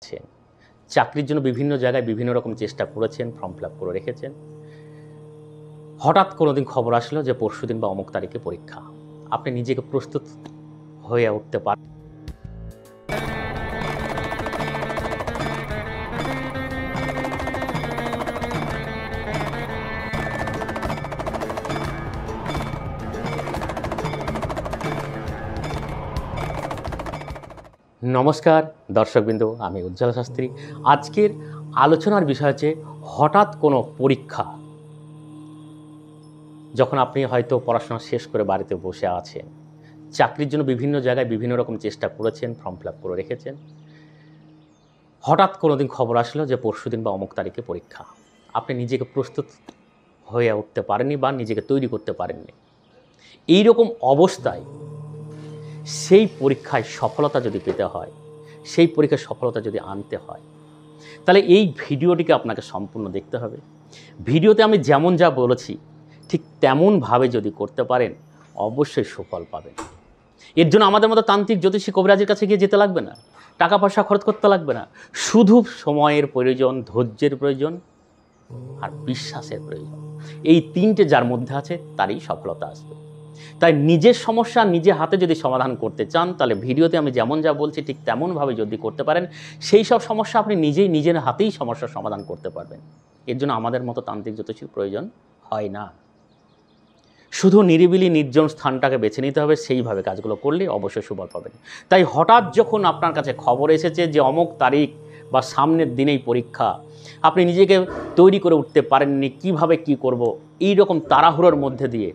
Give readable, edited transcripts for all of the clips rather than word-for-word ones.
আছেন। চাকরির জন্য বিভিন্ন জায়গায় বিভিন্ন রকম চেষ্টা করেছেন, ফর্ম ফিল আপ করে রেখেছেন। হঠাৎ কোনোদিন খবর আসলো যে পরশুদিন বা অমুক তারিখে পরীক্ষা। আপনি নিজেকে প্রস্তুত হয়ে উঠতে পারেন। নমস্কার দর্শকবৃন্দ, আমি উজ্জ্বল শাস্ত্রী। আজকের আলোচনার বিষয় হচ্ছে হঠাৎ কোনো পরীক্ষা। যখন আপনি হয়তো পড়াশোনা শেষ করে বাড়িতে বসে আছেন, চাকরির জন্য বিভিন্ন জায়গায় বিভিন্ন রকম চেষ্টা করেছেন, ফর্ম ফিল আপ করে রেখেছেন। হঠাৎ কোনোদিন খবর আসলো যে পরশুদিন বা অমুক তারিখে পরীক্ষা। আপনি নিজেকে প্রস্তুত হয়ে উঠতে পারেননি বা নিজেকে তৈরি করতে পারেননি। এই রকম অবস্থায় সেই পরীক্ষায় সফলতা যদি পেতে হয়, সেই পরীক্ষায় সফলতা যদি আনতে হয়, তাহলে এই ভিডিওটিকে আপনাকে সম্পূর্ণ দেখতে হবে। ভিডিওতে আমি যেমন যা বলেছি ঠিক তেমনভাবে যদি করতে পারেন, অবশ্যই সুফল পাবেন। এর জন্য আমাদের মতো তান্ত্রিক জ্যোতিষী কবিরাজের কাছে গিয়ে যেতে লাগবে না, টাকা পয়সা খরচ করতে লাগবে না। শুধু সময়ের প্রয়োজন, ধৈর্যের প্রয়োজন আর বিশ্বাসের প্রয়োজন। এই তিনটে যার মধ্যে আছে তারই সফলতা আসবে। তাই নিজের সমস্যা নিজে হাতে যদি সমাধান করতে চান, তাহলে ভিডিওতে আমি যেমন যা বলছি ঠিক তেমনভাবে যদি করতে পারেন, সেই সব সমস্যা আপনি নিজেই নিজের হাতেই সমস্যার সমাধান করতে পারবেন। এর জন্য আমাদের মতো তান্ত্রিক জ্যোতিষীর প্রয়োজন হয় না। শুধু নিরিবিলি নির্জন স্থানটাকে বেছে নিতে হবে, সেইভাবে কাজগুলো করলে অবশ্যই সুফল পাবেন। তাই হঠাৎ যখন আপনার কাছে খবর এসেছে যে অমুক তারিখ বা সামনের দিনেই পরীক্ষা, আপনি নিজেকে তৈরি করে উঠতে পারেননি, কিভাবে কি করব, এই রকম তাড়াহুড়োর মধ্যে দিয়ে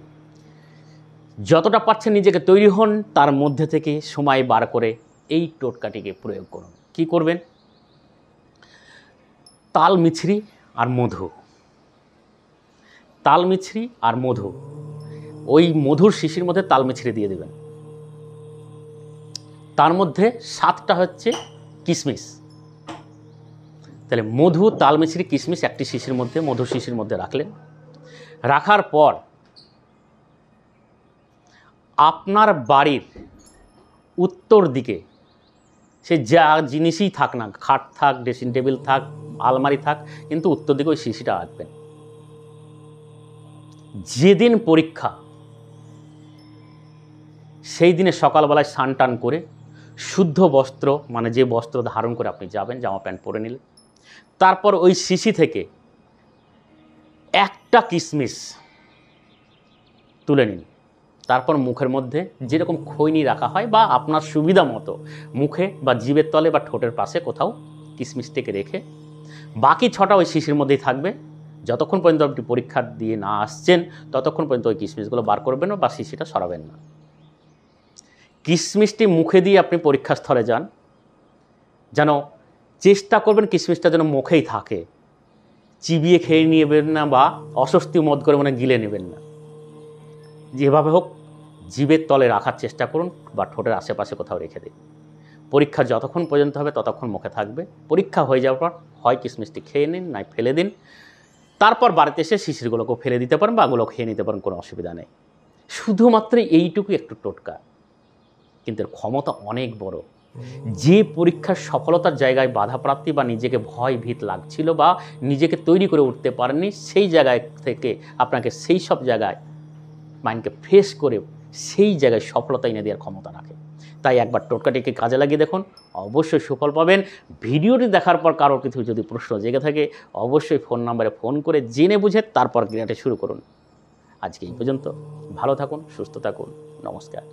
যতটা পারছেন নিজেকে তৈরি হন, তার মধ্যে থেকে সময় বার করে এই টোটকাটিকে প্রয়োগ করুন। কি করবেন? তাল মিছরি আর মধু। তাল মিছরি আর মধু, ওই মধুর শিশির মধ্যে তাল মিছরি দিয়ে দেবেন। তার মধ্যে 7টা হচ্ছে কিশমিশ। তাহলে মধু, তাল মিছরি, কিশমিশ একটি শিশির মধ্যে, মধুর শিশির মধ্যে রাখলেন। রাখার পর আপনার বাড়ির উত্তর দিকে, সে যা জিনিসই থাক না, খাট থাক, ড্রেসিং টেবিল থাক, আলমারি থাক, কিন্তু উত্তর দিকে ওই শিশিটা রাখবেন। যেদিন পরীক্ষা সেই দিনে সকালবেলায় স্নান টান করে শুদ্ধ বস্ত্র, মানে যে বস্ত্র ধারণ করে আপনি যাবেন, জামা প্যান্ট পরে নিলেন, তারপর ওই শিশি থেকে একটা কিশমিশ তুলে নিন। তারপর মুখের মধ্যে যেরকম খৈনি রাখা হয় বা আপনার সুবিধা মতো মুখে বা জিভের তলে বা ঠোঁটের পাশে কোথাও কিশমিশটিকে রেখে বাকি 6টা ওই শিশির মধ্যেই থাকবে। যতক্ষণ পর্যন্ত আপনি পরীক্ষা দিয়ে না আসছেন, ততক্ষণ পর্যন্ত ওই কিশমিশগুলো বার করবেন না বা শিশিটা সরাবেন না। কিশমিশটি মুখে দিয়ে আপনি পরীক্ষাস্থলে যান, যেন চেষ্টা করবেন কিশমিশটা যেন মুখেই থাকে, চিবিয়ে খেয়ে নেবেন না বা অস্বস্তি বোধ করে মনে গিলে নেবেন না। যেভাবে হোক জিভের তলে রাখার চেষ্টা করুন বা ঠোঁটের আশেপাশে কোথাও রেখে দিন। পরীক্ষা যতক্ষণ পর্যন্ত হবে ততক্ষণ মুখে থাকবে। পরীক্ষা হয়ে যাওয়ার পর হয় কিশমিশটি খেয়ে নিন, নাই ফেলে দিন। তারপর বাড়িতে এসে শিশিরগুলোকেও ফেলে দিতে পারেন বা ওগুলো খেয়ে নিতে পারেন, কোনো অসুবিধা নেই। শুধুমাত্র এইটুকু একটু টোটকা, কিন্তু এর ক্ষমতা অনেক বড়। যে পরীক্ষার সফলতার জায়গায় বাধাপ্রাপ্তি বা নিজেকে ভয় ভীত লাগছিল বা নিজেকে তৈরি করে উঠতে পারেননি, সেই জায়গায় থেকে আপনাকে সেই সব জায়গায় মাইন্ডকে ফ্রেশ করে সেই জায়গায় সফলতা এনে দেওয়ার ক্ষমতা রাখে। তাই একবার টোটকাটিকে কাজে লাগিয়ে দেখুন, অবশ্যই সুফল পাবেন। ভিডিওটি দেখার পর কারোর কিছু যদি প্রশ্ন জেগে থাকে, অবশ্যই ফোন নাম্বারে ফোন করে জেনে বুঝে তারপর ক্রিয়াটি শুরু করুন। আজকে এই পর্যন্ত। ভালো থাকুন, সুস্থ থাকুন। নমস্কার।